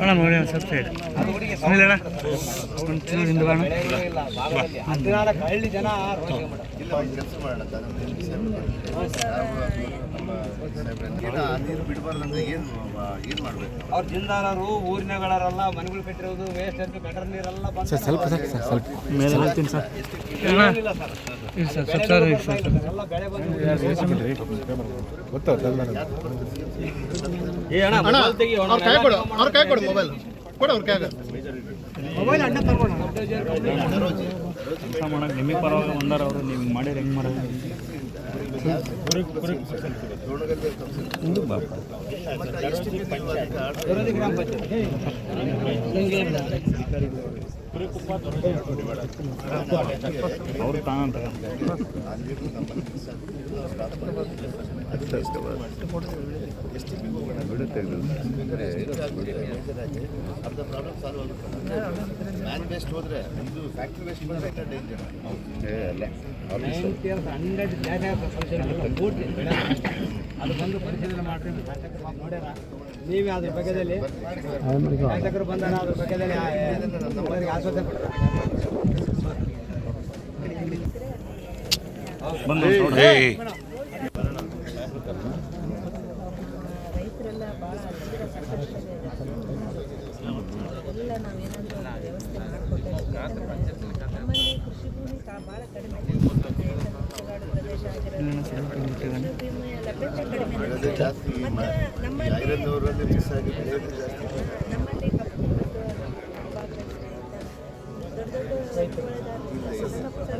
ಅಣ್ಣ ನೋಡಿ ಸ್ವಲ್ಪ ಸೈಡ್ ಅಣ್ಣ ಒಂಚೂರು ಹಿಂದೆ ಬಾ ನೀರು ಬಿಡಬಾರ್ದಂದ್ರೆ ಏನು ಮಾಡಬೇಕು? ಅವ್ರ ಜಿಂದಾರರು ಊರಿನಗಳರೆಲ್ಲ ಮನೆಗಳು ಕಟ್ಟಿರೋದು ವೇಸ್ಟ್ ಅಂತ ಗಟರ್ ನೀರೆಲ್ಲ ಬಂದು ಸ್ವಲ್ಪ ಸ್ವಲ್ಪ ಮೇಲೆ ಹೇಳ್ತೀನಿ ಸರ್ ಎಲ್ಲ ಬೆಳೆ ಕೆಲಸ ಮಾಡೋಕೆ ನಿಮಗೆ ಪರವಾಗಿ ಬಂದಾರ ಅವರು ನೀವು ಮಾಡಿದ್ರೆ ಹೆಂಗೆ ಮಾಡೋದು? ಅವ್ರು ತಾನಂತ ಅರ್ಧ ಪ್ರಾಬ್ಲಮ್ ಸಾಲ್ವ್ ಆಗುತ್ತೆ. ಮ್ಯಾನ್ ವೇಸ್ಟ್ ಹೋದ್ರೆ ಇದು ಫ್ಯಾಕ್ಟ್ರಿ ವೇಸ್ಟ್ ಬಂದರೆ ಡೇಂಜರ್. ಅದು ಬಂದು ಪರಿಶೀಲನೆ ಮಾಡ್ರಿ ನೋಡ್ಯಾರ ನೀವೇ ಅದ್ರ ಬಗ್ಗೆದಲ್ಲಿ ಶಾಸಕರು ಬಂದಾರ ಅದ್ರ ಬಗ್ಗೆದಲ್ಲಿ ನಮ್ಮವರಿಗೆ ಆಶ್ವಾಸನೆ ರೈತರೆಲ್ಲ ಭಾಳ ಎಲ್ಲ ನಾವೇನಾದರೂ ವ್ಯವಸ್ಥೆ ಮಾಡಿಕೊಟ್ಟಿದ್ದೀವಿ. ನಮ್ಮಲ್ಲಿ ಕೃಷಿ ಭೂಮಿ ಭಾಳ ಕಡಿಮೆ, ಕಾಡು ಪ್ರದೇಶ ಆಗಿರೋದು ಲಭ್ಯತೆ ಕಡಿಮೆ. ನಮ್ಮಲ್ಲಿ ಕಪ್ಪು ದೊಡ್ಡ ದೊಡ್ಡ ಸಣ್ಣ ಪುಟ್ಟ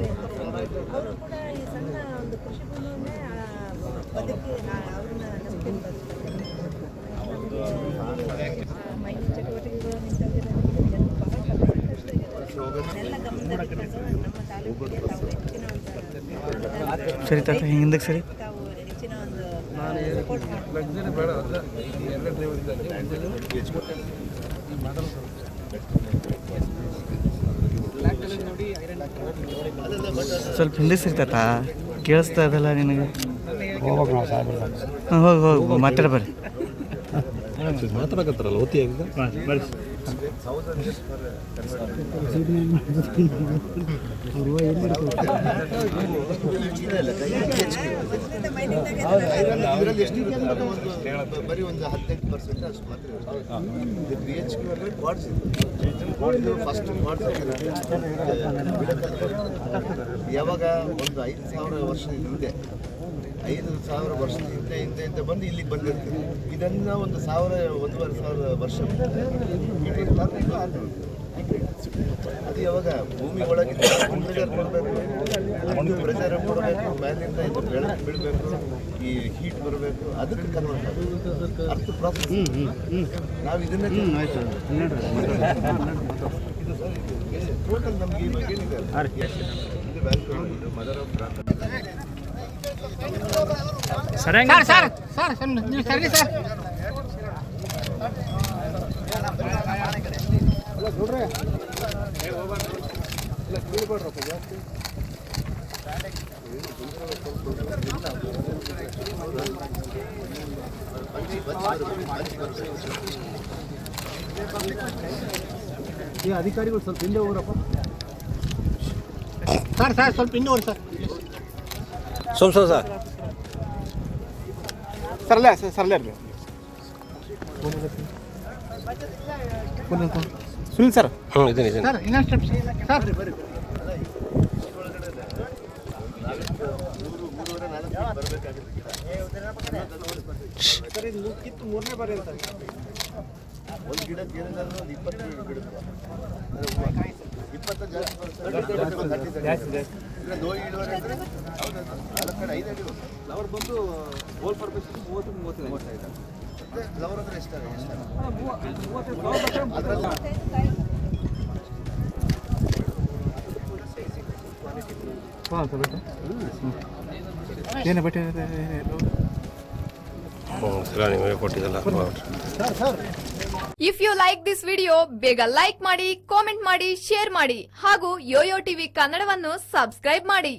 ಅವರು ಕೂಡ ಈ ಸಣ್ಣ ಒಂದು ಕೃಷಿ ಭೂಮಿಯನ್ನೇ ಬದುಕಿ ಅವ್ರನ್ನ ನಂಬಿಕೆ ಮೈನಿಂಗ್ ಚಟುವಟಿಕೆಗಳು ನಿಂತಿರೋದ್ರಿಂದ ಬಹಳ ಕಷ್ಟ ಇದೆ. ಅದೆಲ್ಲ ಗಮನದಲ್ಲಿಟ್ಟು ನಮ್ಮ ತಾಲೂಕಿಗೆ ತಾವು ಹೆಚ್ಚಿನ ಒಂದು ಸರಿ ತಾತ ಹಿಂದಕ್ಕೆ ಸರಿ ತಾವು ಹೆಚ್ಚಿನ ಒಂದು ಸಪೋರ್ಟ್ ಸ್ವಲ್ಪ ಹಿಂದೆ ಸಿಗ್ತಾತ ಕೇಳಿಸ್ತಾ ಇದಲ್ಲ ನಿನಗೆ? ಹೋಗಿ ಹೋಗಿ ಮಾತಾಡ ಬರ್ರಿ ಮಾತಾಡಕತ್ತಾರಲ್ಲ ಓತಿ ಆಗಿದೆ ಬರ್ರಿ ಬರೀ ಒಂದು 18% ಅಷ್ಟು ಮಾತ್ರ BHQ ಅಂದರೆ ಕ್ವಾಡ್ಸ್ ಫಸ್ಟ್ ಕ್ವಾಡ್ಸ್ ಯಾವಾಗ ಒಂದು 5,000 ವರ್ಷದ ಹಿಂದೆ 5,000 ವರ್ಷದ ಹಿಂದೆ ಬಂದು ಇಲ್ಲಿಗೆ ಬಂದಿರ್ತೀವಿ. ಇದನ್ನು ಒಂದು 1,000-1,500 ವರ್ಷ ಅದು ಯಾವಾಗ ಭೂಮಿ ಒಳಗೆ ಪ್ರೆಷರ್ ಕೊಡಬೇಕು, ಪ್ರೆಷರ್ ಕೊಡಬೇಕು, ಮೇಲಿಂದ ಇದು ಬೆಳಕು ಬೀಳಬೇಕು, ಈ ಹೀಟ್ ಬರಬೇಕು, ಅದಕ್ಕೆ ಕನ್ವರ್ಟ್ ಆಗುತ್ತೆ ಅರ್ಥ ಪ್ರಾಸೆಸ್. ನಾವು ಇದನ್ನೇ ಇದು ಟೋಟಲ್ ನಮಗೆ ಇವಾಗ ಏನಿದೆ ಇದು ವ್ಯಾಲ್ಯೂ, ಇದು ಮದರ್ ಆಫ್ ಸರಿ ಸರ್ ನೀವು ಸರಿ ಸರ್ ನೋಡ್ರಿ ಈ ಅಧಿಕಾರಿಗಳು ಸ್ವಲ್ಪ ಹಿಂದೆ ಹೋಗ್ರಪ್ಪ ಸರ್ ಸ್ವಲ್ಪ ಹಿಂದೆ ಹೋಗ್ರಿ ಸರ್ ಸರ್ಲೇ ಇರಲಿ ಸುನಿಲ್ ಸರ್ ಇದೇನೆ ಸರ್ ಇನ್ನೊಂದು ಸ್ಟೆಪ್ ಸರ್ ಬರ್ರಿ ಸರ್ ಇದು ಮುಕ್ಕಿತ್ತು 3ನೇ ಬಾರಿ ಅಂತ ಒಂದು ಗಿಡಕ್ಕೆ ಏನಿಲ್ಲ ಒಂದು 20 ಗಿಡಕ್ಕೆ 20 ಜಾಸ್ತಿ ನೋಯಿ ಇಳುವರಿ ಅಂದರೆ ಹೌದು 4 ಕಡೆ 5 ಅಡಿ ಫ್ಲವರ್ ಬಂದು ಹೋಲ್ ಪರ್ಪಸ್ 30-35 ಮತ್ತೆ ಫ್ಲವರ್ ಅಂದರೆ ಎಷ್ಟು ಏನು ಬಟ್ಟೆ if you like this video ಬೇಗ ಲೈಕ್ ಮಾಡಿ, ಕಾಮೆಂಟ್ ಮಾಡಿ, ಶೇರ್ ಮಾಡಿ ಹಾಗೂ ಯೋಯೋ ಟಿವಿ ಕನ್ನಡವನ್ನು ಸಬ್ಸ್ಕ್ರೈಬ್ ಮಾಡಿ.